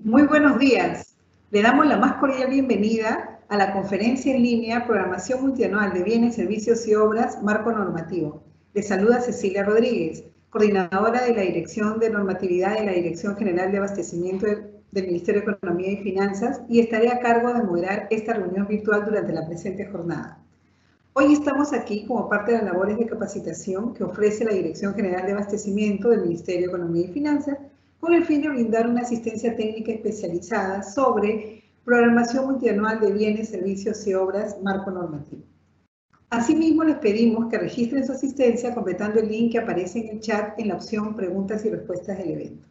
Muy buenos días. Le damos la más cordial bienvenida a la conferencia en línea Programación Multianual de Bienes, Servicios y Obras, Marco Normativo. Le saluda Cecilia Rodríguez, coordinadora de la Dirección de Normatividad de la Dirección General de Abastecimiento del Ministerio de Economía y Finanzas, y estaré a cargo de moderar esta reunión virtual durante la presente jornada. Hoy estamos aquí como parte de las labores de capacitación que ofrece la Dirección General de Abastecimiento del Ministerio de Economía y Finanzas, con el fin de brindar una asistencia técnica especializada sobre programación multianual de bienes, servicios y obras, marco normativo. Asimismo, les pedimos que registren su asistencia completando el link que aparece en el chat en la opción Preguntas y Respuestas del evento.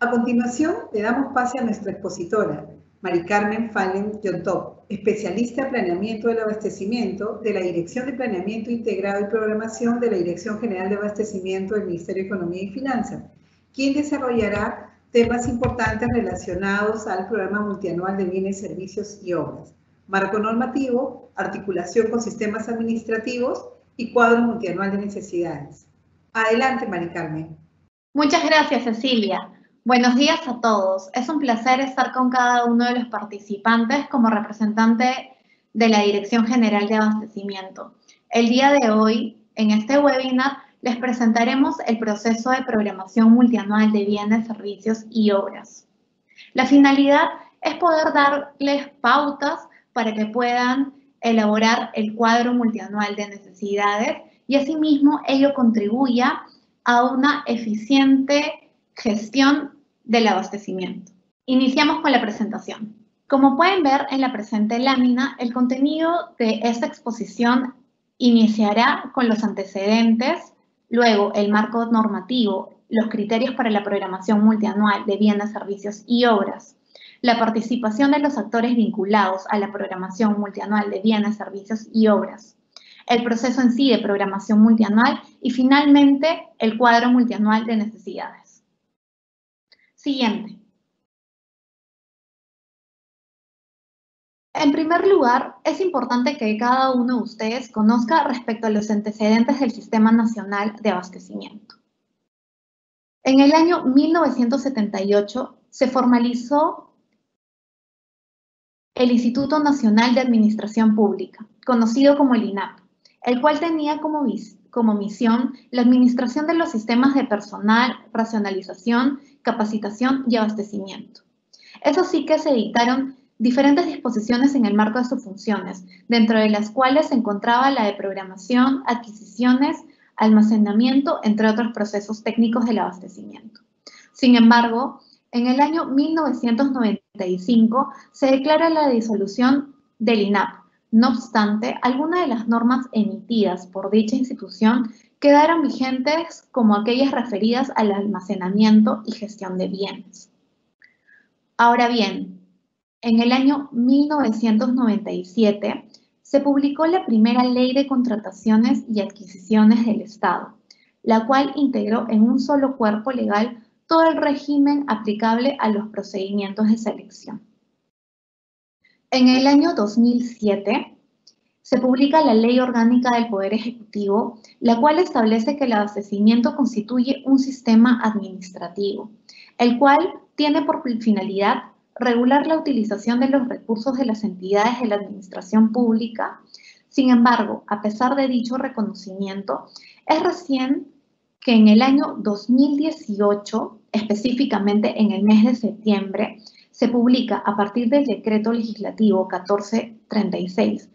A continuación, le damos pase a nuestra expositora, Mari Carmen Fallen Yontop, especialista en planeamiento del abastecimiento de la Dirección de Planeamiento Integrado y Programación de la Dirección General de Abastecimiento del Ministerio de Economía y Finanzas, quien desarrollará temas importantes relacionados al Programa Multianual de Bienes, Servicios y Obras, marco normativo, articulación con sistemas administrativos y cuadro multianual de necesidades. Adelante, Mari Carmen. Muchas gracias, Cecilia. Buenos días a todos. Es un placer estar con cada uno de los participantes como representante de la Dirección General de Abastecimiento. El día de hoy, en este webinar, les presentaremos el proceso de programación multianual de bienes, servicios y obras. La finalidad es poder darles pautas para que puedan elaborar el cuadro multianual de necesidades y asimismo ello contribuya a una eficiente gestión del abastecimiento. Iniciamos con la presentación. Como pueden ver en la presente lámina, el contenido de esta exposición iniciará con los antecedentes, luego el marco normativo, los criterios para la programación multianual de bienes, servicios y obras, la participación de los actores vinculados a la programación multianual de bienes, servicios y obras, el proceso en sí de programación multianual y finalmente el cuadro multianual de necesidades. Siguiente. En primer lugar, es importante que cada uno de ustedes conozca respecto a los antecedentes del Sistema Nacional de Abastecimiento. En el año 1978 se formalizó el Instituto Nacional de Administración Pública, conocido como el INAP, el cual tenía como misión la administración de los sistemas de personal, racionalización, capacitación y abastecimiento. Eso sí que se dictaron diferentes disposiciones en el marco de sus funciones, dentro de las cuales se encontraba la de programación, adquisiciones, almacenamiento, entre otros procesos técnicos del abastecimiento. Sin embargo, en el año 1995 se declara la disolución del INAP. No obstante, algunas de las normas emitidas por dicha institución quedaron vigentes como aquellas referidas al almacenamiento y gestión de bienes. Ahora bien, en el año 1997 se publicó la primera Ley de Contrataciones y Adquisiciones del Estado, la cual integró en un solo cuerpo legal todo el régimen aplicable a los procedimientos de selección. En el año 2007 se publica la Ley Orgánica del Poder Ejecutivo, la cual establece que el abastecimiento constituye un sistema administrativo, el cual tiene por finalidad regular la utilización de los recursos de las entidades de la administración pública. Sin embargo, a pesar de dicho reconocimiento, es recién que en el año 2018, específicamente en el mes de septiembre, se publica a partir del Decreto Legislativo 1436,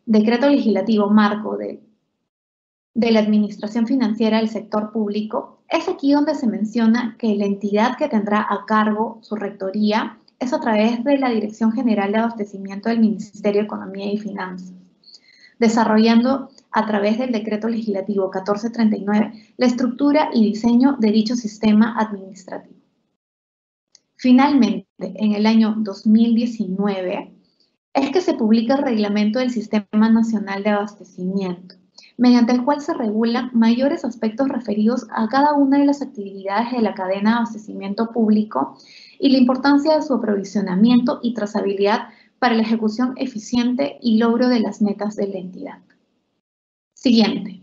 Decreto Legislativo Marco de la Administración Financiera del Sector Público. Es aquí donde se menciona que la entidad que tendrá a cargo su rectoría es a través de la Dirección General de Abastecimiento del Ministerio de Economía y Finanzas, desarrollando a través del Decreto Legislativo 1439 la estructura y diseño de dicho sistema administrativo. Finalmente, en el año 2019, es que se publica el Reglamento del Sistema Nacional de Abastecimiento, mediante el cual se regulan mayores aspectos referidos a cada una de las actividades de la cadena de abastecimiento público y la importancia de su aprovisionamiento y trazabilidad para la ejecución eficiente y logro de las metas de la entidad. Siguiente.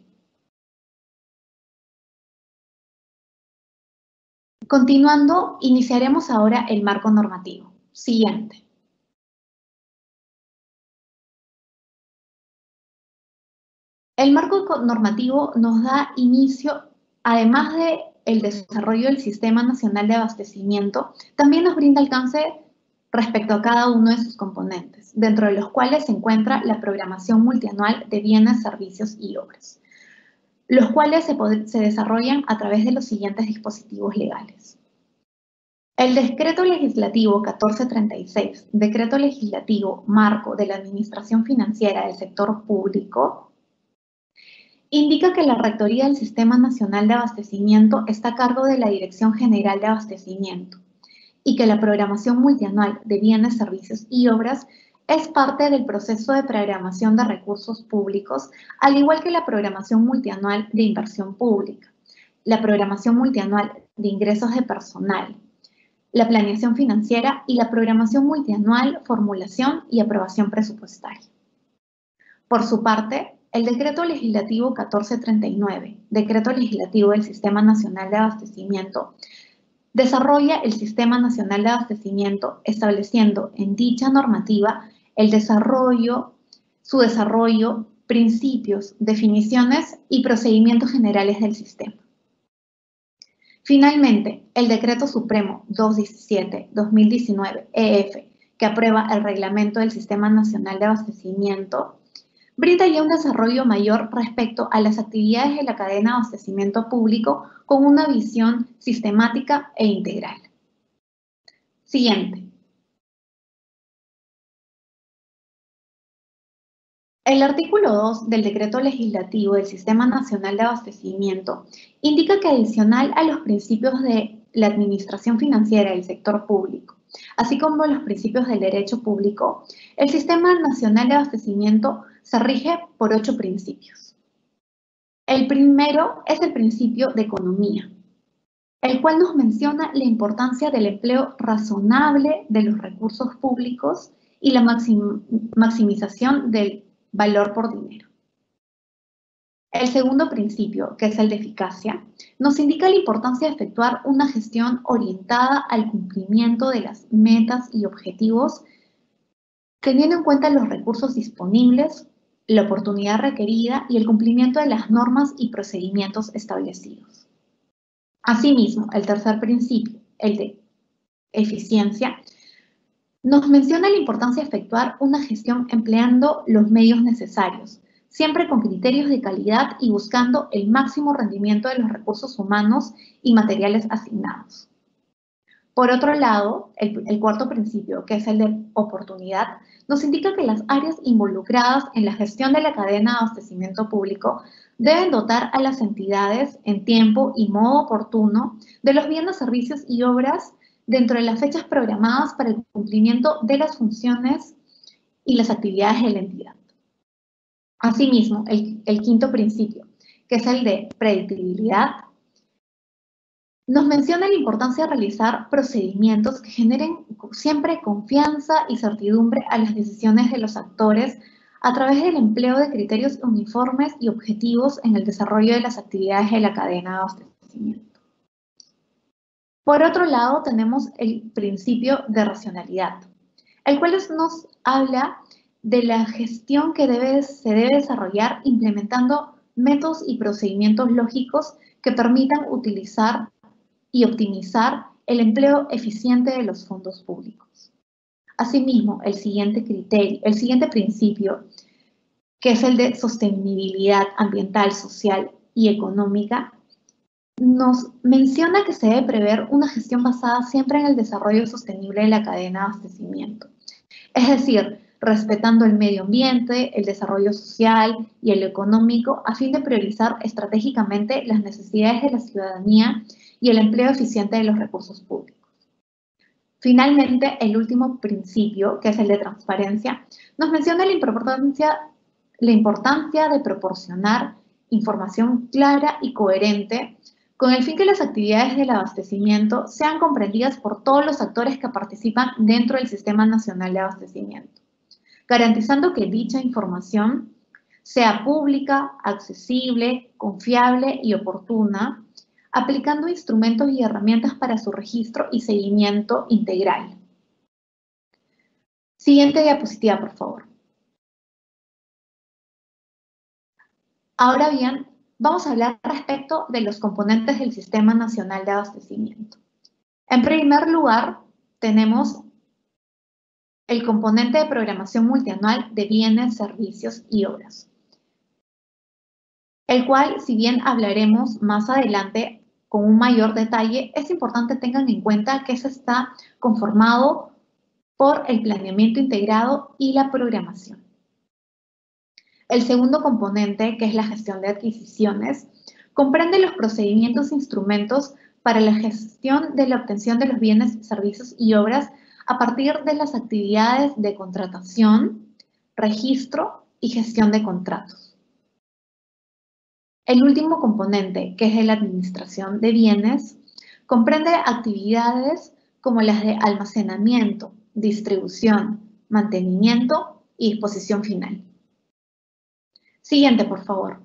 Continuando, iniciaremos ahora el marco normativo. Siguiente. El marco normativo nos da inicio, además del desarrollo del Sistema Nacional de Abastecimiento, también nos brinda alcance respecto a cada uno de sus componentes, dentro de los cuales se encuentra la programación multianual de bienes, servicios y obras, los cuales se desarrollan a través de los siguientes dispositivos legales. El Decreto Legislativo 1436, Decreto Legislativo Marco de la Administración Financiera del Sector Público, indica que la Rectoría del Sistema Nacional de Abastecimiento está a cargo de la Dirección General de Abastecimiento y que la programación multianual de bienes, servicios y obras es parte del proceso de programación de recursos públicos, al igual que la programación multianual de inversión pública, la programación multianual de ingresos de personal, la planeación financiera y la programación multianual, formulación y aprobación presupuestaria. Por su parte, el Decreto Legislativo 1439, Decreto Legislativo del Sistema Nacional de Abastecimiento, desarrolla el Sistema Nacional de Abastecimiento, estableciendo en dicha normativa su desarrollo, principios, definiciones y procedimientos generales del sistema. Finalmente, el Decreto Supremo 217/2019 que aprueba el Reglamento del Sistema Nacional de Abastecimiento, brinda ya un desarrollo mayor respecto a las actividades de la cadena de abastecimiento público con una visión sistemática e integral. Siguiente. El artículo 2 del Decreto Legislativo del Sistema Nacional de Abastecimiento indica que adicional a los principios de la administración financiera del sector público, así como los principios del derecho público, el Sistema Nacional de Abastecimiento se rige por 8 principios. El primero es el principio de economía, el cual nos menciona la importancia del empleo razonable de los recursos públicos y la maximización del valor por dinero. El segundo principio, que es el de eficacia, nos indica la importancia de efectuar una gestión orientada al cumplimiento de las metas y objetivos, teniendo en cuenta los recursos disponibles, la oportunidad requerida y el cumplimiento de las normas y procedimientos establecidos. Asimismo, el tercer principio, el de eficiencia, nos menciona la importancia de efectuar una gestión empleando los medios necesarios, siempre con criterios de calidad y buscando el máximo rendimiento de los recursos humanos y materiales asignados. Por otro lado, el cuarto principio, que es el de oportunidad, nos indica que las áreas involucradas en la gestión de la cadena de abastecimiento público deben dotar a las entidades en tiempo y modo oportuno de los bienes, servicios y obras dentro de las fechas programadas para el cumplimiento de las funciones y las actividades de la entidad. Asimismo, el quinto principio, que es el de predictibilidad, nos menciona la importancia de realizar procedimientos que generen siempre confianza y certidumbre a las decisiones de los actores a través del empleo de criterios uniformes y objetivos en el desarrollo de las actividades de la cadena de abastecimiento. Por otro lado, tenemos el principio de racionalidad, el cual nos habla de la gestión que se debe desarrollar implementando métodos y procedimientos lógicos que permitan utilizar y optimizar el empleo eficiente de los fondos públicos. Asimismo, el siguiente principio, que es el de sostenibilidad ambiental, social y económica, nos menciona que se debe prever una gestión basada siempre en el desarrollo sostenible de la cadena de abastecimiento. Es decir, respetando el medio ambiente, el desarrollo social y el económico, a fin de priorizar estratégicamente las necesidades de la ciudadanía y el empleo eficiente de los recursos públicos. Finalmente, el último principio, que es el de transparencia, nos menciona la importancia de proporcionar información clara y coherente con el fin que las actividades del abastecimiento sean comprendidas por todos los actores que participan dentro del Sistema Nacional de Abastecimiento, garantizando que dicha información sea pública, accesible, confiable y oportuna, aplicando instrumentos y herramientas para su registro y seguimiento integral. Siguiente diapositiva, por favor. Ahora bien, vamos a hablar respecto de los componentes del Sistema Nacional de Abastecimiento. En primer lugar, tenemos el componente de programación multianual de bienes, servicios y obras, el cual, si bien hablaremos más adelante con un mayor detalle, es importante tengan en cuenta que se está conformado por el planeamiento integrado y la programación. El segundo componente, que es la gestión de adquisiciones, comprende los procedimientos e instrumentos para la gestión de la obtención de los bienes, servicios y obras a partir de las actividades de contratación, registro y gestión de contratos. El último componente, que es de la administración de bienes, comprende actividades como las de almacenamiento, distribución, mantenimiento y disposición final. Siguiente, por favor.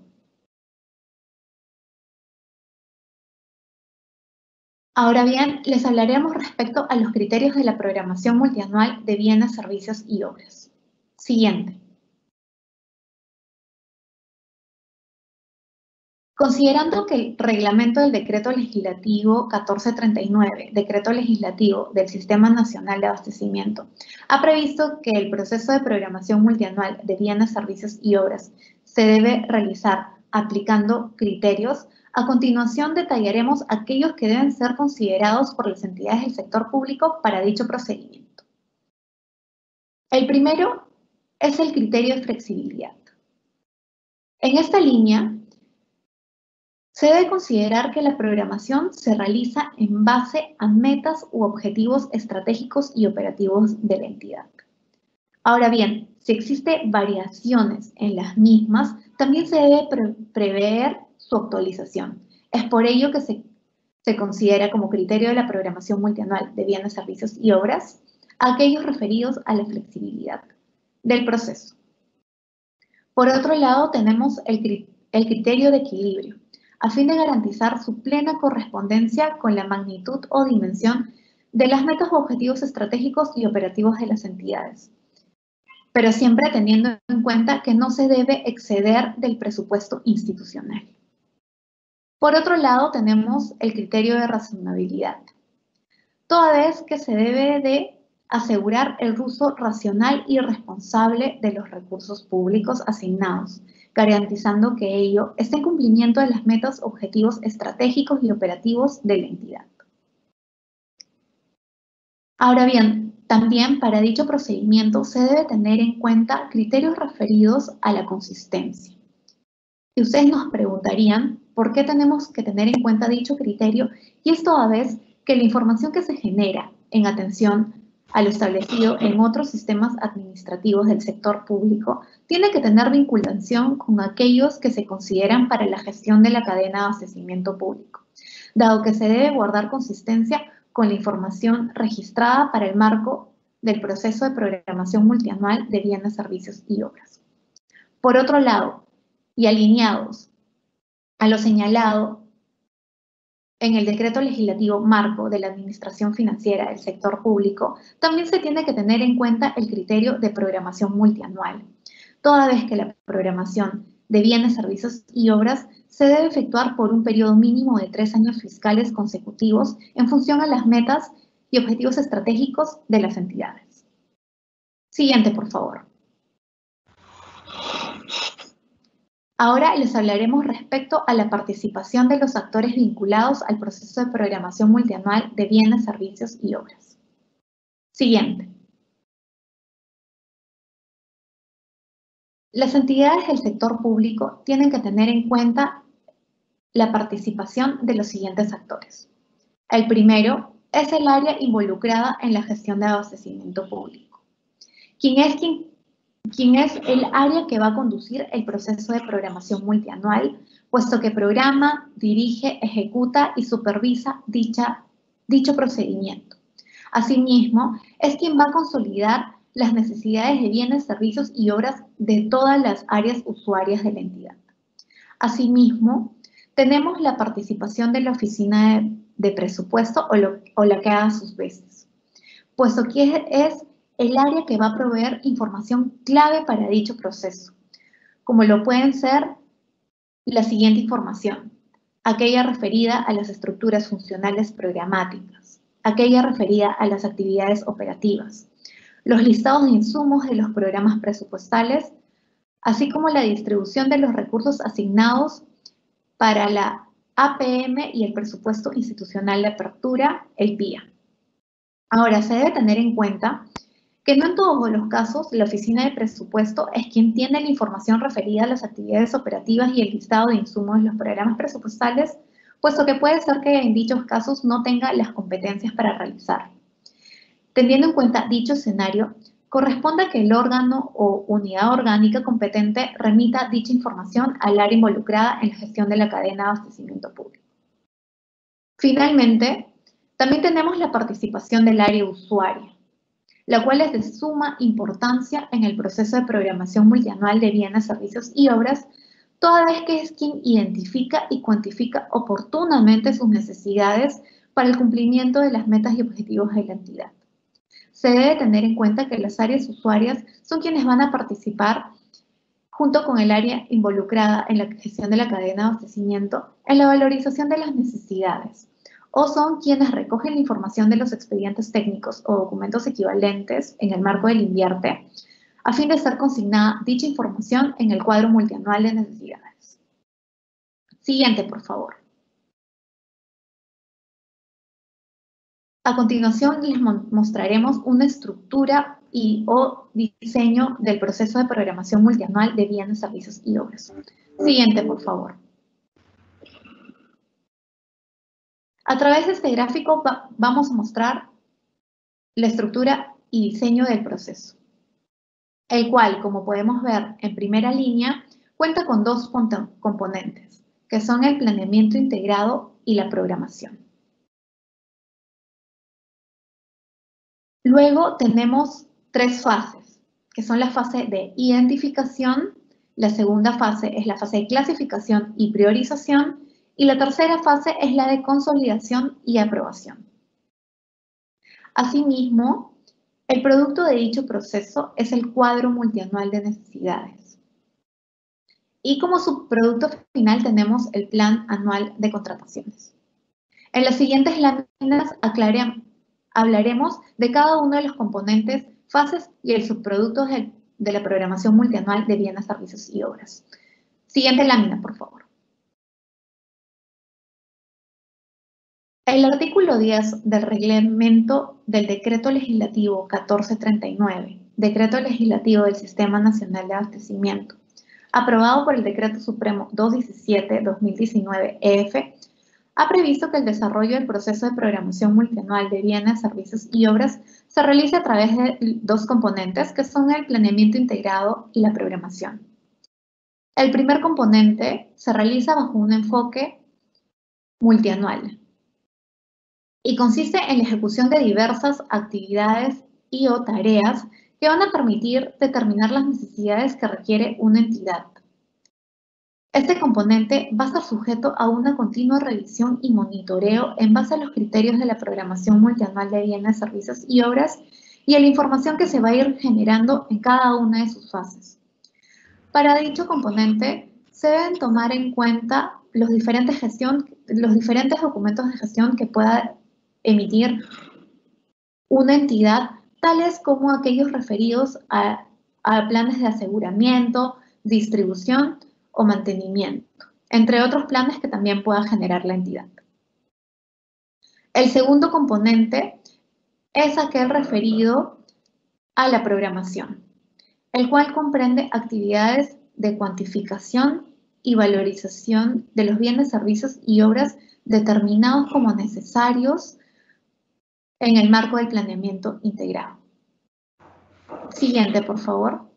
Ahora bien, les hablaremos respecto a los criterios de la programación multianual de bienes, servicios y obras. Siguiente. Considerando que el reglamento del Decreto Legislativo 1439, Decreto Legislativo del Sistema Nacional de Abastecimiento, ha previsto que el proceso de programación multianual de bienes, servicios y obras se debe realizar aplicando criterios, a continuación detallaremos aquellos que deben ser considerados por las entidades del sector público para dicho procedimiento. El primero es el criterio de flexibilidad. En esta línea, se debe considerar que la programación se realiza en base a metas u objetivos estratégicos y operativos de la entidad. Ahora bien, si existen variaciones en las mismas, también se debe prever su actualización. Es por ello que se considera como criterio de la programación multianual de bienes, servicios y obras aquellos referidos a la flexibilidad del proceso. Por otro lado, tenemos el criterio de equilibrio, a fin de garantizar su plena correspondencia con la magnitud o dimensión de las metas u objetivos estratégicos y operativos de las entidades, pero siempre teniendo en cuenta que no se debe exceder del presupuesto institucional. Por otro lado, tenemos el criterio de razonabilidad, toda vez que se debe de asegurar el uso racional y responsable de los recursos públicos asignados, garantizando que ello esté en cumplimiento de las metas, objetivos estratégicos y operativos de la entidad. Ahora bien, también para dicho procedimiento se debe tener en cuenta criterios referidos a la consistencia. Y ustedes nos preguntarían por qué tenemos que tener en cuenta dicho criterio, y es toda vez que la información que se genera en atención a lo establecido en otros sistemas administrativos del sector público tiene que tener vinculación con aquellos que se consideran para la gestión de la cadena de abastecimiento público, dado que se debe guardar consistencia con la información registrada para el marco del proceso de programación multianual de bienes, servicios y obras. Por otro lado, y alineados a lo señalado en el Decreto Legislativo Marco de la Administración Financiera del Sector Público, también se tiene que tener en cuenta el criterio de programación multianual, toda vez que la programación de bienes, servicios y obras se debe efectuar por un periodo mínimo de 3 años fiscales consecutivos en función a las metas y objetivos estratégicos de las entidades. Siguiente, por favor. Ahora les hablaremos respecto a la participación de los actores vinculados al proceso de programación multianual de bienes, servicios y obras. Siguiente. Las entidades del sector público tienen que tener en cuenta la participación de los siguientes actores. El primero es el área involucrada en la gestión de abastecimiento público, quien es el área que va a conducir el proceso de programación multianual, puesto que programa, dirige, ejecuta y supervisa dicho procedimiento. Asimismo, es quien va a consolidar las necesidades de bienes, servicios y obras de todas las áreas usuarias de la entidad. Asimismo, tenemos la participación de la oficina de presupuesto o la que haga sus veces, puesto que es el área que va a proveer información clave para dicho proceso, como lo pueden ser la siguiente información: aquella referida a las estructuras funcionales programáticas, aquella referida a las actividades operativas, los listados de insumos de los programas presupuestales, así como la distribución de los recursos asignados para la APM y el presupuesto institucional de apertura, el PIA. Ahora, se debe tener en cuenta que no en todos los casos la oficina de presupuesto es quien tiene la información referida a las actividades operativas y el listado de insumos de los programas presupuestales, puesto que puede ser que en dichos casos no tenga las competencias para realizarlo. Teniendo en cuenta dicho escenario, corresponde que el órgano o unidad orgánica competente remita dicha información al área involucrada en la gestión de la cadena de abastecimiento público. Finalmente, también tenemos la participación del área usuaria, la cual es de suma importancia en el proceso de programación multianual de bienes, servicios y obras, toda vez que es quien identifica y cuantifica oportunamente sus necesidades para el cumplimiento de las metas y objetivos de la entidad. Se debe tener en cuenta que las áreas usuarias son quienes van a participar, junto con el área involucrada en la gestión de la cadena de abastecimiento, en la valorización de las necesidades, o son quienes recogen la información de los expedientes técnicos o documentos equivalentes en el marco del INVIERTE, a fin de ser consignada dicha información en el cuadro multianual de necesidades. Siguiente, por favor. A continuación les mostraremos una estructura o diseño del proceso de programación multianual de bienes, servicios y obras. Siguiente, por favor. A través de este gráfico vamos a mostrar la estructura y diseño del proceso, el cual, como podemos ver en primera línea, cuenta con dos componentes, que son el planeamiento integrado y la programación. Luego tenemos tres fases, que son la fase de identificación, la segunda fase es la fase de clasificación y priorización, y la tercera fase es la de consolidación y aprobación. Asimismo, el producto de dicho proceso es el cuadro multianual de necesidades. Y como subproducto final tenemos el plan anual de contrataciones. En las siguientes láminas hablaremos de cada uno de los componentes, fases y el subproducto de la programación multianual de bienes, servicios y obras. Siguiente lámina, por favor. El artículo 10 del reglamento del Decreto Legislativo 1439, Decreto Legislativo del Sistema Nacional de Abastecimiento, aprobado por el Decreto Supremo 217-2019-EF, ha previsto que el desarrollo del proceso de programación multianual de bienes, servicios y obras se realice a través de dos componentes, que son el planeamiento integrado y la programación. El primer componente se realiza bajo un enfoque multianual y consiste en la ejecución de diversas actividades y o tareas que van a permitir determinar las necesidades que requiere una entidad. Este componente va a estar sujeto a una continua revisión y monitoreo en base a los criterios de la programación multianual de bienes, servicios y obras y a la información que se va a ir generando en cada una de sus fases. Para dicho componente, se deben tomar en cuenta los diferentes documentos de gestión que pueda emitir una entidad, tales como aquellos referidos a planes de aseguramiento, distribución o mantenimiento, entre otros planes que también pueda generar la entidad. El segundo componente es aquel referido a la programación, el cual comprende actividades de cuantificación y valorización de los bienes, servicios y obras determinados como necesarios en el marco del planeamiento integrado. Siguiente, por favor.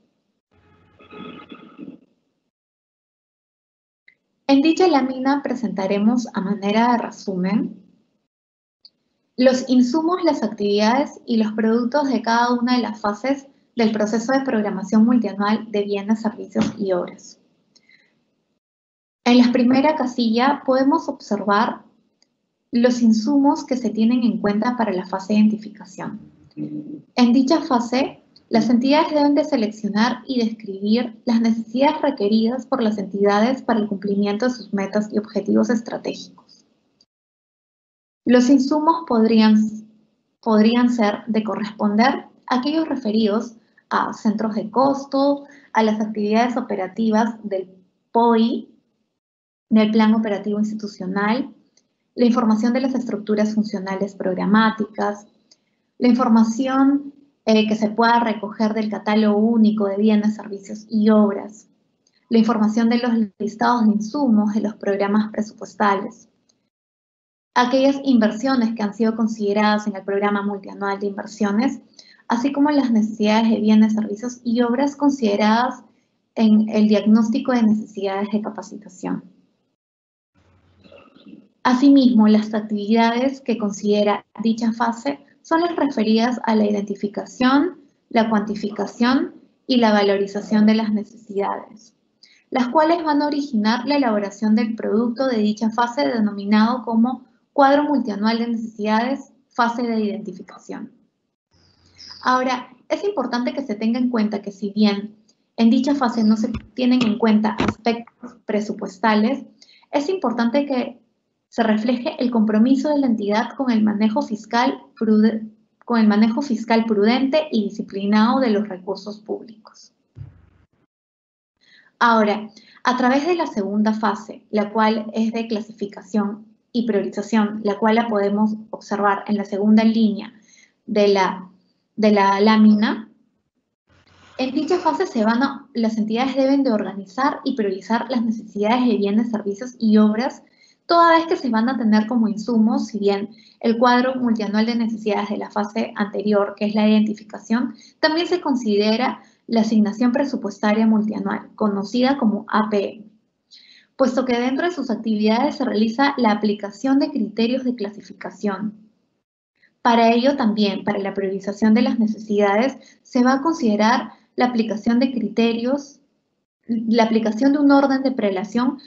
En dicha lámina presentaremos a manera de resumen los insumos, las actividades y los productos de cada una de las fases del proceso de programación multianual de bienes, servicios y obras. En la primera casilla podemos observar los insumos que se tienen en cuenta para la fase de identificación. En dicha fase, las entidades deben de seleccionar y describir las necesidades requeridas por las entidades para el cumplimiento de sus metas y objetivos estratégicos. Los insumos podrían ser de corresponder a aquellos referidos a centros de costo, a las actividades operativas del POI, del Plan Operativo Institucional, la información de las estructuras funcionales programáticas, la información que se pueda recoger del catálogo único de bienes, servicios y obras, la información de los listados de insumos de los programas presupuestales, aquellas inversiones que han sido consideradas en el programa multianual de inversiones, así como las necesidades de bienes, servicios y obras consideradas en el diagnóstico de necesidades de capacitación. Asimismo, las actividades que considera dicha fase son las referidas a la identificación, la cuantificación y la valorización de las necesidades, las cuales van a originar la elaboración del producto de dicha fase denominado como Cuadro Multianual de Necesidades, fase de identificación. Ahora, es importante que se tenga en cuenta que si bien en dicha fase no se tienen en cuenta aspectos presupuestales, es importante que se refleje el compromiso de la entidad con el manejo fiscal prudente y disciplinado de los recursos públicos. Ahora, a través de la segunda fase, la cual es de clasificación y priorización, la cual la podemos observar en la segunda línea de la lámina, en dicha fase las entidades deben de organizar y priorizar las necesidades de bienes, servicios y obras, toda vez que se van a tener como insumos, si bien el cuadro multianual de necesidades de la fase anterior, que es la identificación, también se considera la asignación presupuestaria multianual, conocida como APM, puesto que dentro de sus actividades se realiza la aplicación de criterios de clasificación. Para ello también, para la priorización de las necesidades, se va a considerar la aplicación de criterios, la aplicación de un orden de prelación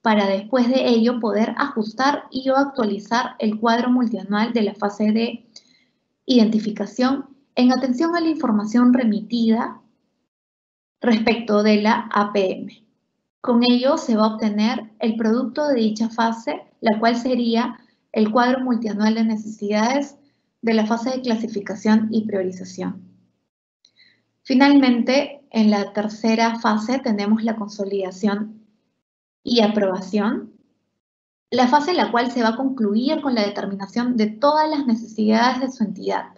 para después de ello poder ajustar y o actualizar el cuadro multianual de la fase de identificación en atención a la información remitida respecto de la APM. Con ello se va a obtener el producto de dicha fase, la cual sería el cuadro multianual de necesidades de la fase de clasificación y priorización. Finalmente, en la tercera fase tenemos la consolidación y aprobación, la fase en la cual se va a concluir con la determinación de todas las necesidades de su entidad.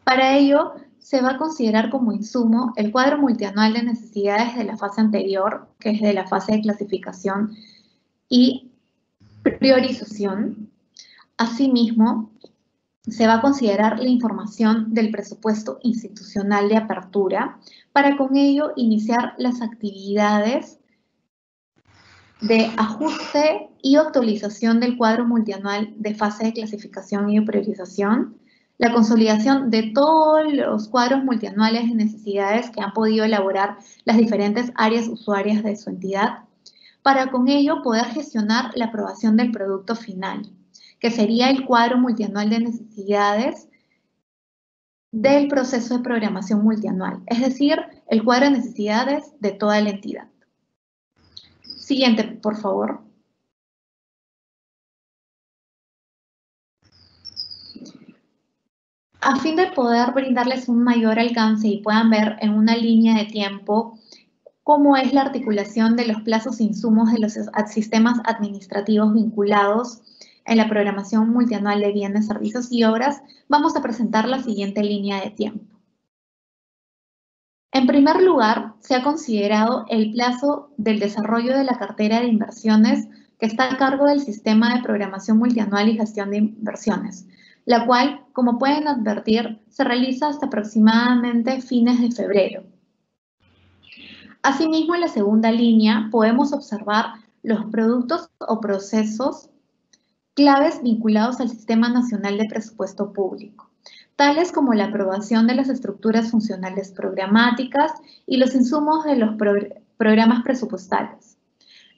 Para ello, se va a considerar como insumo el cuadro multianual de necesidades de la fase anterior, que es de la fase de clasificación y priorización. Asimismo, se va a considerar la información del presupuesto institucional de apertura para con ello iniciar las actividades de ajuste y actualización del cuadro multianual de fase de clasificación y priorización, la consolidación de todos los cuadros multianuales de necesidades que han podido elaborar las diferentes áreas usuarias de su entidad, para con ello poder gestionar la aprobación del producto final, que sería el cuadro multianual de necesidades del proceso de programación multianual, es decir, el cuadro de necesidades de toda la entidad. Siguiente, por favor. A fin de poder brindarles un mayor alcance y puedan ver en una línea de tiempo cómo es la articulación de los plazos e insumos de los sistemas administrativos vinculados en la programación multianual de bienes, servicios y obras, vamos a presentar la siguiente línea de tiempo. En primer lugar, se ha considerado el plazo del desarrollo de la cartera de inversiones que está a cargo del Sistema de Programación Multianual y Gestión de Inversiones, la cual, como pueden advertir, se realiza hasta aproximadamente fines de febrero. Asimismo, en la segunda línea podemos observar los productos o procesos claves vinculados al Sistema Nacional de Presupuesto Público, tales como la aprobación de las estructuras funcionales programáticas y los insumos de los programas presupuestales,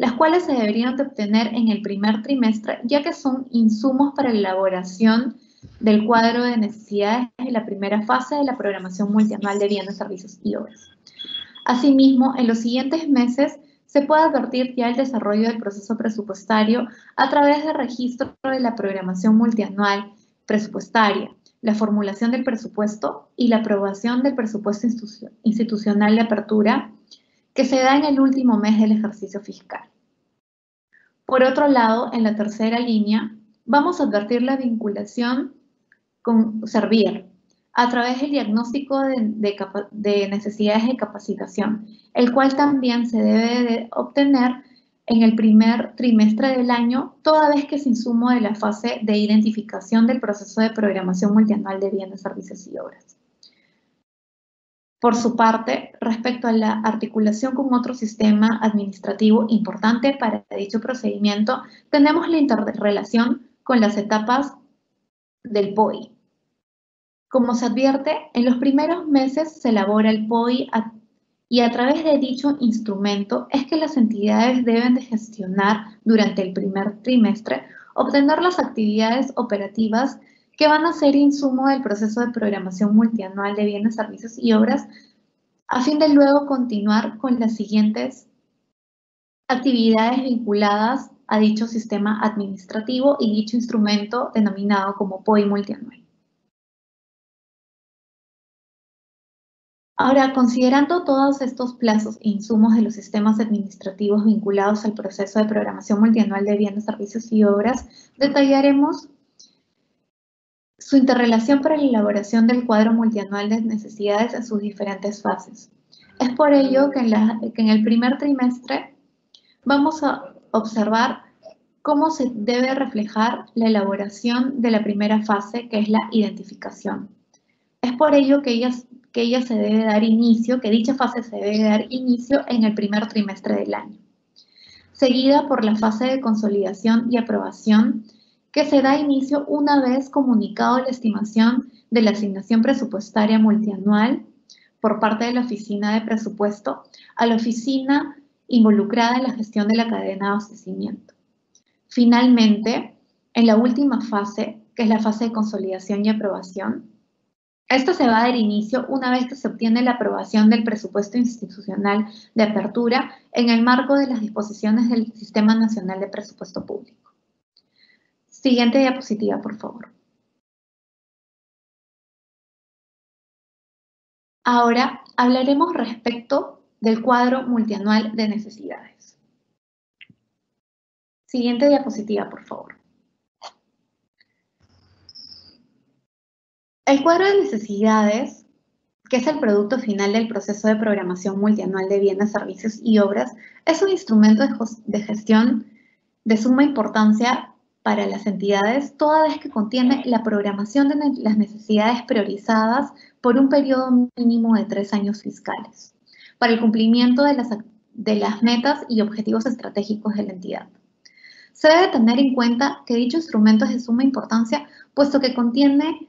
las cuales se deberían de obtener en el primer trimestre, ya que son insumos para la elaboración del cuadro de necesidades de la primera fase de la programación multianual de bienes, servicios y obras. Asimismo, en los siguientes meses se puede advertir ya el desarrollo del proceso presupuestario a través del registro de la programación multianual presupuestaria, la formulación del presupuesto y la aprobación del presupuesto institucional de apertura que se da en el último mes del ejercicio fiscal. Por otro lado, en la tercera línea, vamos a advertir la vinculación con Servier a través del diagnóstico de necesidades de capacitación, el cual también se debe de obtener en el primer trimestre del año, toda vez que es insumo de la fase de identificación del proceso de programación multianual de bienes, servicios y obras. Por su parte, respecto a la articulación con otro sistema administrativo importante para dicho procedimiento, tenemos la interrelación con las etapas del POI. Como se advierte, en los primeros meses se elabora el POI y a través de dicho instrumento es que las entidades deben de gestionar durante el primer trimestre, obtener las actividades operativas que van a ser insumo del proceso de programación multianual de bienes, servicios y obras, a fin de luego continuar con las siguientes actividades vinculadas a dicho sistema administrativo y dicho instrumento denominado como POI multianual. Ahora, considerando todos estos plazos e insumos de los sistemas administrativos vinculados al proceso de programación multianual de bienes, servicios y obras, detallaremos su interrelación para la elaboración del cuadro multianual de necesidades en sus diferentes fases. Es por ello que en el primer trimestre vamos a observar cómo se debe reflejar la elaboración de la primera fase, que es la identificación. Es por ello que ella se debe dar inicio, que dicha fase se debe dar inicio en el primer trimestre del año, seguida por la fase de consolidación y aprobación, que se da inicio una vez comunicado la estimación de la asignación presupuestaria multianual por parte de la Oficina de Presupuesto a la oficina involucrada en la gestión de la cadena de abastecimiento. Finalmente, en la última fase, que es la fase de consolidación y aprobación, esta se va a dar inicio una vez que se obtiene la aprobación del presupuesto institucional de apertura en el marco de las disposiciones del Sistema Nacional de Presupuesto Público. Siguiente diapositiva, por favor. Ahora hablaremos respecto del cuadro multianual de necesidades. Siguiente diapositiva, por favor. El cuadro de necesidades, que es el producto final del proceso de programación multianual de bienes, servicios y obras, es un instrumento de gestión de suma importancia para las entidades, toda vez que contiene la programación de las necesidades priorizadas por un periodo mínimo de 3 años fiscales, para el cumplimiento de las metas y objetivos estratégicos de la entidad. Se debe tener en cuenta que dicho instrumento es de suma importancia, puesto que contiene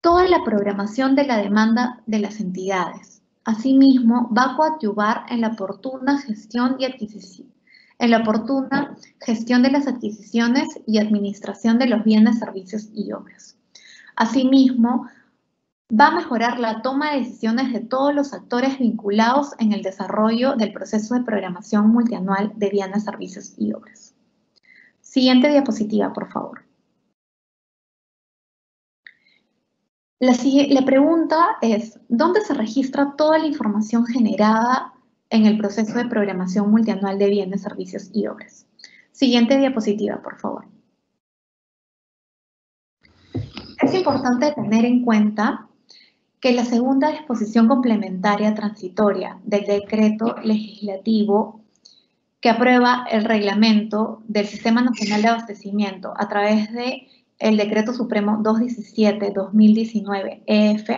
toda la programación de la demanda de las entidades. Asimismo, va a coadyuvar en la oportuna gestión y adquisición, en la oportuna gestión de las adquisiciones y administración de los bienes, servicios y obras. Asimismo, va a mejorar la toma de decisiones de todos los actores vinculados en el desarrollo del proceso de programación multianual de bienes, servicios y obras. Siguiente diapositiva, por favor. La pregunta es, ¿dónde se registra toda la información generada en el proceso de programación multianual de bienes, servicios y obras? Siguiente diapositiva, por favor. Es importante tener en cuenta que la segunda disposición complementaria transitoria del decreto legislativo que aprueba el reglamento del Sistema Nacional de Abastecimiento a través de el Decreto Supremo 217-2019 EF,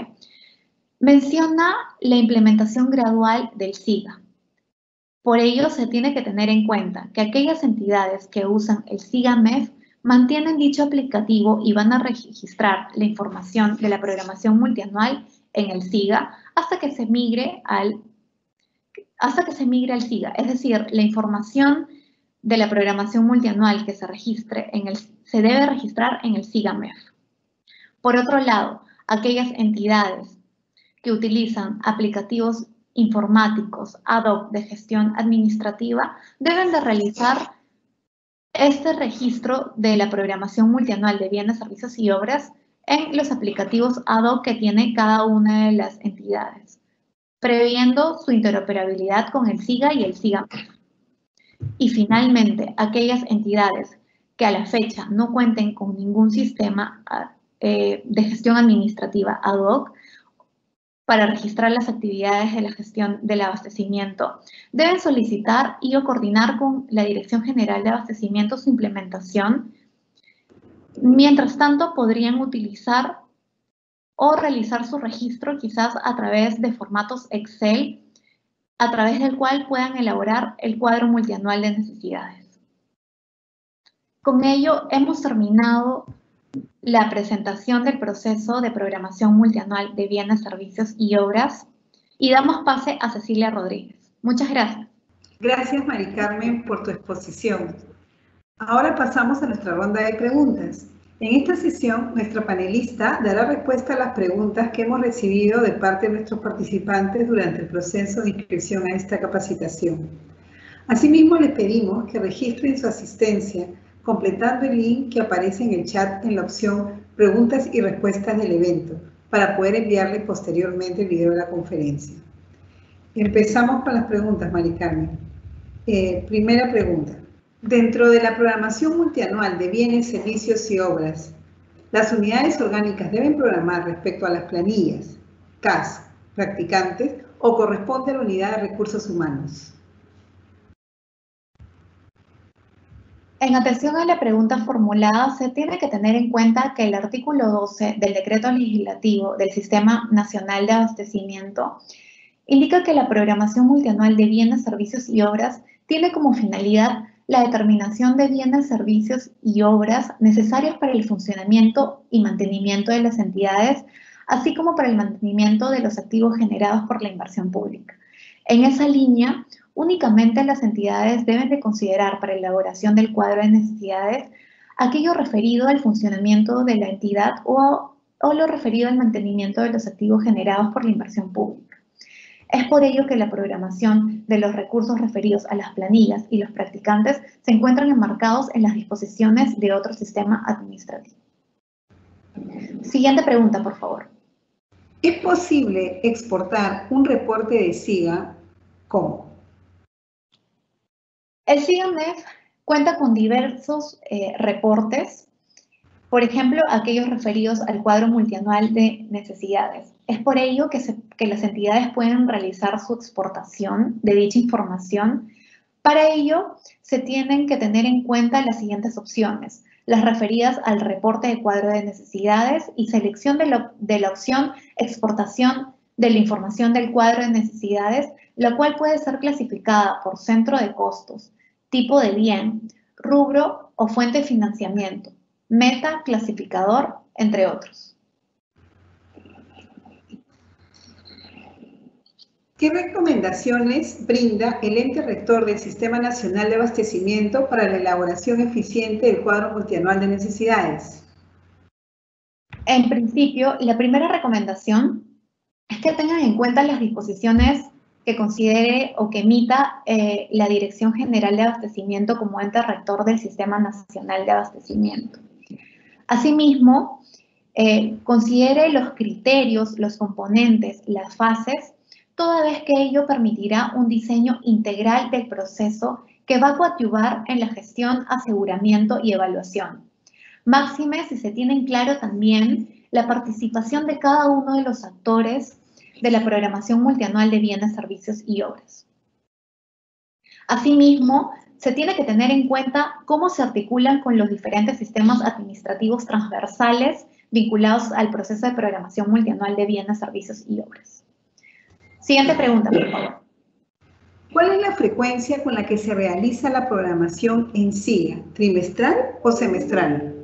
menciona la implementación gradual del SIGA. Por ello, se tiene que tener en cuenta que aquellas entidades que usan el SIGA-MEF mantienen dicho aplicativo y van a registrar la información de la programación multianual en el SIGA hasta que se migre hasta que se migre al SIGA. Es decir, la información de la programación multianual que se registre se debe registrar en el SIGA-MEF. Por otro lado, aquellas entidades que utilizan aplicativos informáticos ad hoc de gestión administrativa deben de realizar este registro de la programación multianual de bienes, servicios y obras en los aplicativos ad hoc que tiene cada una de las entidades, previendo su interoperabilidad con el SIGA y el SIGA-MEF. Y finalmente, aquellas entidades que a la fecha no cuenten con ningún sistema de gestión administrativa ad hoc para registrar las actividades de la gestión del abastecimiento, deben solicitar y o coordinar con la Dirección General de Abastecimiento su implementación. Mientras tanto, podrían utilizar o realizar su registro quizás a través de formatos Excel, a través del cual puedan elaborar el cuadro multianual de necesidades. Con ello, hemos terminado la presentación del proceso de programación multianual de bienes, servicios y obras y damos pase a Cecilia Rodríguez. Muchas gracias. Gracias, Mari Carmen, por tu exposición. Ahora pasamos a nuestra ronda de preguntas. En esta sesión, nuestra panelista dará respuesta a las preguntas que hemos recibido de parte de nuestros participantes durante el proceso de inscripción a esta capacitación. Asimismo, les pedimos que registren su asistencia completando el link que aparece en el chat en la opción Preguntas y Respuestas del evento, para poder enviarle posteriormente el video de la conferencia. Empezamos con las preguntas, Mari Carmen. Primera pregunta. Dentro de la programación multianual de bienes, servicios y obras, ¿las unidades orgánicas deben programar respecto a las planillas, CAS, practicantes, o corresponde a la unidad de recursos humanos? En atención a la pregunta formulada, se tiene que tener en cuenta que el artículo 12 del Decreto Legislativo del Sistema Nacional de Abastecimiento indica que la programación multianual de bienes, servicios y obras tiene como finalidad la determinación de bienes, servicios y obras necesarios para el funcionamiento y mantenimiento de las entidades, así como para el mantenimiento de los activos generados por la inversión pública. En esa línea, únicamente las entidades deben de considerar para la elaboración del cuadro de necesidades aquello referido al funcionamiento de la entidad o lo referido al mantenimiento de los activos generados por la inversión pública. Es por ello que la programación de los recursos referidos a las planillas y los practicantes se encuentran enmarcados en las disposiciones de otro sistema administrativo. Siguiente pregunta, por favor. ¿Es posible exportar un reporte de SIGA? ¿Cómo? El SIGA-MEF cuenta con diversos reportes, por ejemplo, aquellos referidos al cuadro multianual de necesidades. Es por ello que las entidades pueden realizar su exportación de dicha información. Para ello, se tienen que tener en cuenta las siguientes opciones: las referidas al reporte de cuadro de necesidades y selección de la opción exportación de la información del cuadro de necesidades, la cual puede ser clasificada por centro de costos, tipo de bien, rubro o fuente de financiamiento, meta, clasificador, entre otros. ¿Qué recomendaciones brinda el ente rector del Sistema Nacional de Abastecimiento para la elaboración eficiente del cuadro multianual de necesidades? En principio, la primera recomendación es que tengan en cuenta las disposiciones que considere o que emita la Dirección General de Abastecimiento como ente rector del Sistema Nacional de Abastecimiento. Asimismo, considere los criterios, los componentes, las fases, toda vez que ello permitirá un diseño integral del proceso que va a coadyuvar en la gestión, aseguramiento y evaluación. Máxime si se tiene en claro también la participación de cada uno de los actores de la programación multianual de bienes, servicios y obras. Asimismo, se tiene que tener en cuenta cómo se articulan con los diferentes sistemas administrativos transversales vinculados al proceso de programación multianual de bienes, servicios y obras. Siguiente pregunta, por favor. ¿Cuál es la frecuencia con la que se realiza la programación en SIGA? ¿Trimestral o semestral?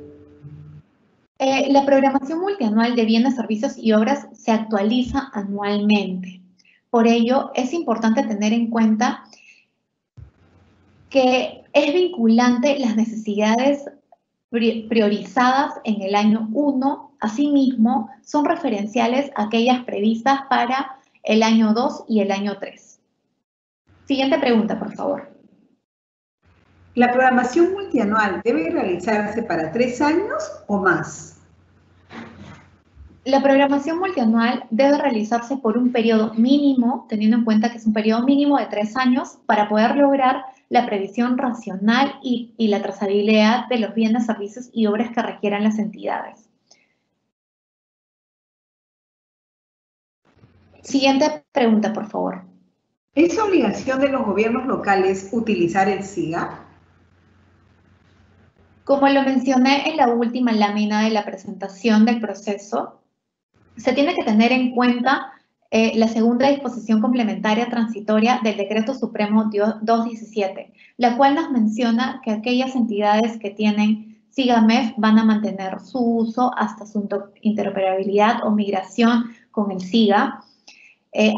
La programación multianual de bienes, servicios y obras se actualiza anualmente. Por ello, es importante tener en cuenta que es vinculante las necesidades priorizadas en el año 1, asimismo, son referenciales a aquellas previstas para el año 2 y el año 3. Siguiente pregunta, por favor. ¿La programación multianual debe realizarse para 3 años o más? La programación multianual debe realizarse por un periodo mínimo, teniendo en cuenta que es un periodo mínimo de 3 años, para poder lograr la previsión racional y la trazabilidad de los bienes, servicios y obras que requieran las entidades. Siguiente pregunta, por favor. ¿Es obligación de los gobiernos locales utilizar el SIGA? Como lo mencioné en la última lámina de la presentación del proceso, se tiene que tener en cuenta la segunda disposición complementaria transitoria del Decreto Supremo 217, la cual nos menciona que aquellas entidades que tienen SIGA-MEF van a mantener su uso hasta su interoperabilidad o migración con el SIGA.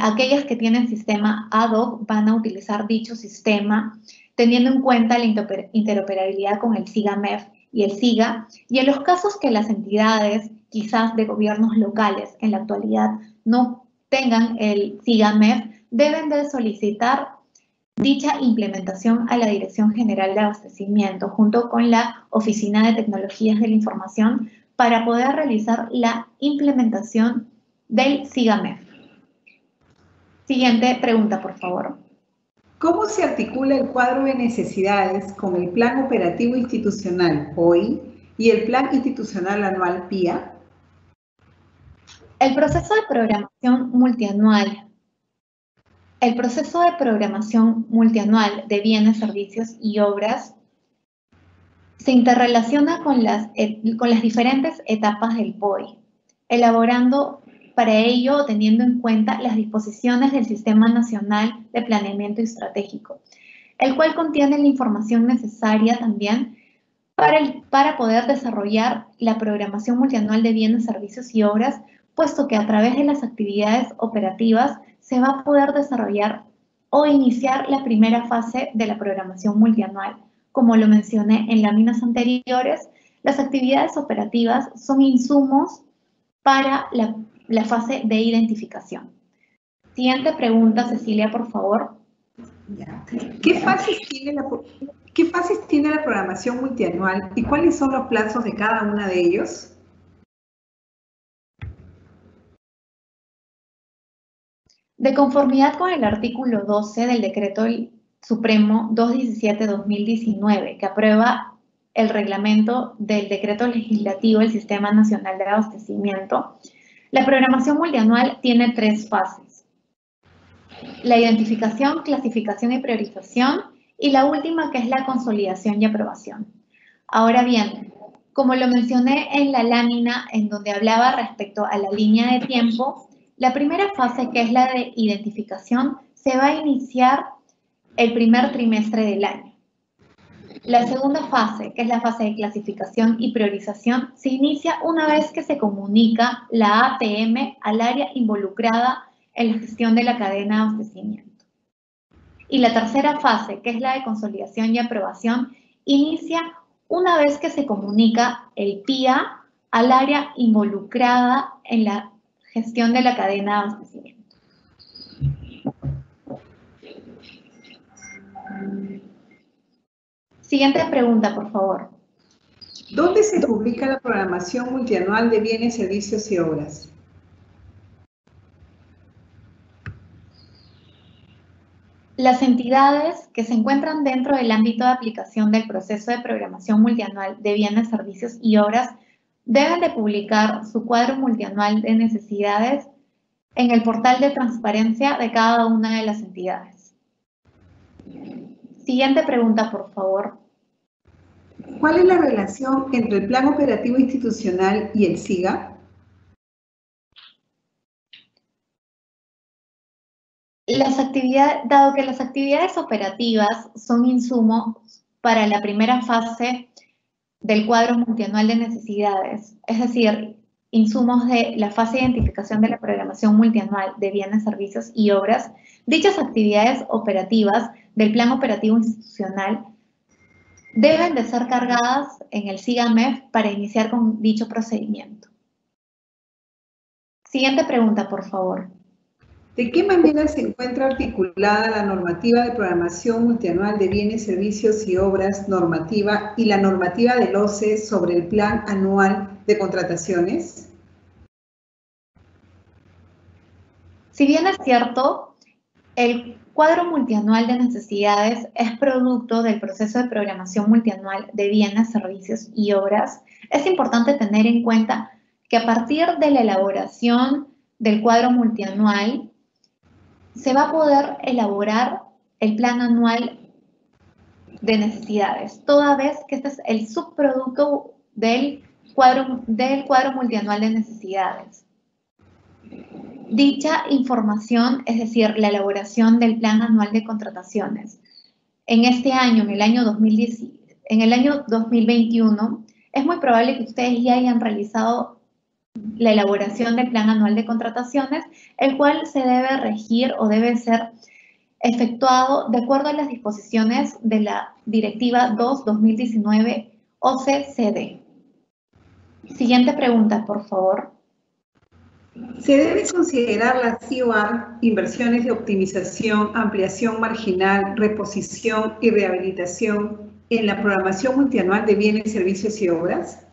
Aquellas que tienen sistema ad hoc van a utilizar dicho sistema, teniendo en cuenta la interoperabilidad con el SIGA-MEF y el SIGA, y en los casos que las entidades, quizás de gobiernos locales, en la actualidad no tengan el SIGA-MEF, deben de solicitar dicha implementación a la Dirección General de Abastecimiento, junto con la Oficina de Tecnologías de la Información, para poder realizar la implementación del SIGA-MEF. Siguiente pregunta, por favor. ¿Cómo se articula el cuadro de necesidades con el Plan Operativo Institucional, POI, y el Plan Institucional Anual, PIA? El proceso de programación multianual de bienes, servicios y obras se interrelaciona con las diferentes etapas del POI, elaborando para ello teniendo en cuenta las disposiciones del Sistema Nacional de Planeamiento Estratégico, el cual contiene la información necesaria también para poder desarrollar la programación multianual de bienes, servicios y obras, puesto que a través de las actividades operativas se va a poder desarrollar o iniciar la primera fase de la programación multianual. Como lo mencioné en láminas anteriores, las actividades operativas son insumos para la fase de identificación. Siguiente pregunta, Cecilia, por favor. ¿Qué fases tiene la programación multianual y cuáles son los plazos de cada una de ellos? De conformidad con el artículo 12 del Decreto Supremo 217-2019, que aprueba el reglamento del Decreto Legislativo del Sistema Nacional de Abastecimiento, la programación multianual tiene 3 fases: la identificación, clasificación y priorización, y la última, que es la consolidación y aprobación. Ahora bien, como lo mencioné en la lámina en donde hablaba respecto a la línea de tiempo, la primera fase, que es la de identificación, se va a iniciar el primer trimestre del año. La segunda fase, que es la fase de clasificación y priorización, se inicia una vez que se comunica la APM al área involucrada en la gestión de la cadena de abastecimiento. Y la tercera fase, que es la de consolidación y aprobación, inicia una vez que se comunica el PIA al área involucrada en la gestión de la cadena de abastecimiento. Siguiente pregunta, por favor. ¿Dónde se publica la programación multianual de bienes, servicios y obras? Las entidades que se encuentran dentro del ámbito de aplicación del proceso de programación multianual de bienes, servicios y obras deben de publicar su cuadro multianual de necesidades en el portal de transparencia de cada una de las entidades. Siguiente pregunta, por favor. ¿Cuál es la relación entre el Plan Operativo Institucional y el SIGA? Dado que las actividades operativas son insumos para la primera fase del cuadro multianual de necesidades, es decir, insumos de la fase de identificación de la programación multianual de bienes, servicios y obras, dichas actividades operativas del Plan Operativo Institucional deben de ser cargadas en el SIGAMEF para iniciar con dicho procedimiento. Siguiente pregunta, por favor. ¿De qué manera se encuentra articulada la normativa de programación multianual de bienes, servicios y obras normativa y la normativa del OCE sobre el plan anual de contrataciones? Si bien es cierto, el cuadro multianual de necesidades es producto del proceso de programación multianual de bienes, servicios y obras, es importante tener en cuenta que a partir de la elaboración del cuadro multianual se va a poder elaborar el plan anual de necesidades, toda vez que este es el subproducto del cuadro multianual de necesidades. Dicha información, es decir, la elaboración del plan anual de contrataciones, en este año, en el año 2021, es muy probable que ustedes ya hayan realizado la elaboración del plan anual de contrataciones, el cual se debe regir o debe ser efectuado de acuerdo a las disposiciones de la Directiva 2/2019 OCCD. Siguiente pregunta, por favor. ¿Se debe considerar las IOR, inversiones de optimización, ampliación marginal, reposición y rehabilitación en la programación multianual de bienes, servicios y obras?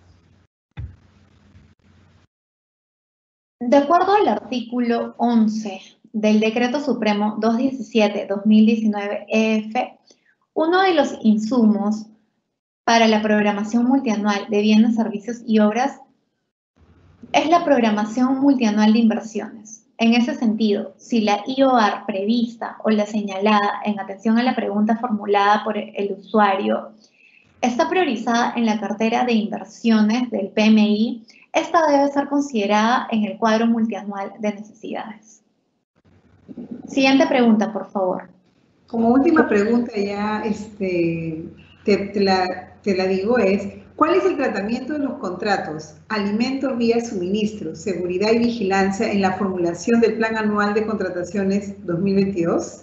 De acuerdo al artículo 11 del Decreto Supremo 217/2019 uno de los insumos para la programación multianual de bienes, servicios y obras es la programación multianual de inversiones. En ese sentido, si la IOR prevista o la señalada en atención a la pregunta formulada por el usuario está priorizada en la cartera de inversiones del PMI, esta debe ser considerada en el cuadro multianual de necesidades. Siguiente pregunta, por favor. Como última pregunta ya te la digo es, ¿cuál es el tratamiento de los contratos, alimentos vía suministro, seguridad y vigilancia en la formulación del Plan Anual de Contrataciones 2022?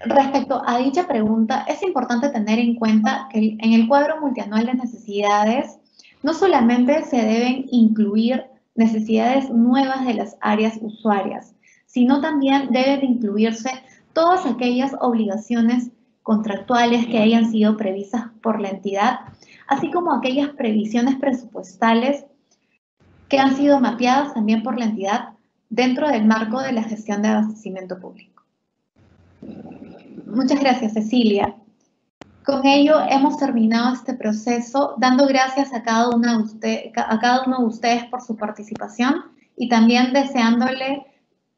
Respecto a dicha pregunta, es importante tener en cuenta que en el cuadro multianual de necesidades no solamente se deben incluir necesidades nuevas de las áreas usuarias, sino también deben incluirse todas aquellas obligaciones contractuales que hayan sido previstas por la entidad, así como aquellas previsiones presupuestales que han sido mapeadas también por la entidad dentro del marco de la gestión de abastecimiento público. Muchas gracias, Cecilia. Con ello hemos terminado este proceso, dando gracias a cada uno de ustedes por su participación y también deseándole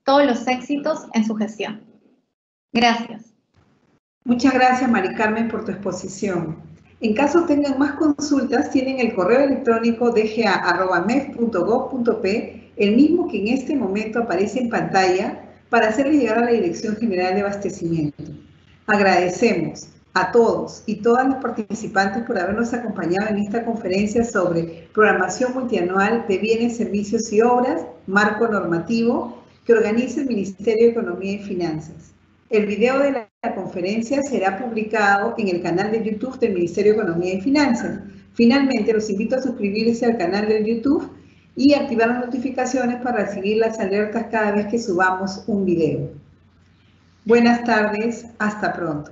todos los éxitos en su gestión. Gracias. Muchas gracias, Mari Carmen, por tu exposición. En caso tengan más consultas, tienen el correo electrónico dga@mef.gov.p, el mismo que en este momento aparece en pantalla, para hacerles llegar a la Dirección General de Abastecimiento. Agradecemos a todos y todas los participantes por habernos acompañado en esta conferencia sobre programación multianual de bienes, servicios y obras, marco normativo, que organiza el Ministerio de Economía y Finanzas. El video de la conferencia será publicado en el canal de YouTube del Ministerio de Economía y Finanzas. Finalmente, los invito a suscribirse al canal de YouTube y activar las notificaciones para recibir las alertas cada vez que subamos un video. Buenas tardes, hasta pronto.